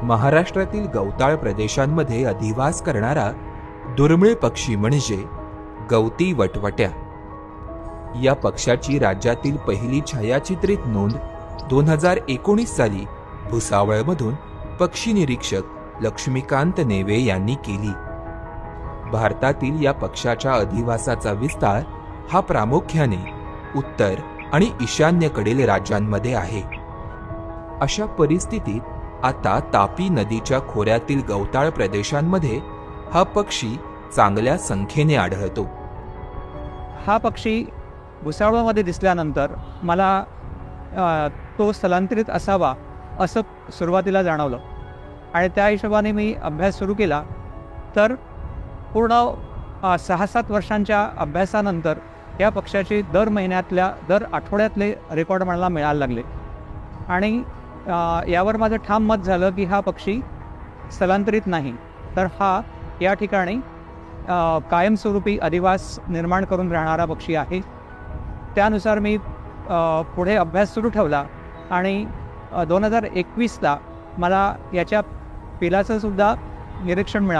महाराष्ट्रातील गवताळ प्रदेशांमध्ये अधिवास करणारा दुर्मिळ पक्षी म्हणजे गवती वटवट्या। या पक्षाची राज्यातील पहिली छायाचित्रित नोंद 2019 साली भुसावळमधून पक्षी निरीक्षक लक्ष्मीकांत नेवे यांनी केली। भारतातील या पक्षाच्या अधिवासाचा विस्तार हा प्रामुख्याने उत्तर आणि ईशान्येकडील राज्यांमध्ये आहे। अशा परिस्थितीत आता तापी नदीच्या खोऱ्यातील गवताळ प्रदेशांमध्ये हा पक्षी चांगल्या संख्येने आढळतो। हा पक्षी भुसावळमध्ये दिसल्यानंतर मला तो स्थलांतरित असावा असं सुरुवातीला जाणवलं आणि त्या हिशोबाने मी अभ्यास सुरू केला। तर पूर्ण 6-7 वर्षांच्या अभ्यासानंतर या पक्षाचे दर महिन्यातल्या दर आठवड्यातले रेकॉर्ड मला मिळायला लागले आणि यावर माझं ठाम मत झालं की हा पक्षी स्थलांतरित नाही, तर हा या ठिकाणी कायमस्वरूपी अधिवास निर्माण करून राहणारा पक्षी आहे। त्यानुसार मी पुढे अभ्यास सुरू ठेवला आणि 2021ला मला याच्या पिलाचं सुद्धा निरीक्षण मिळालं।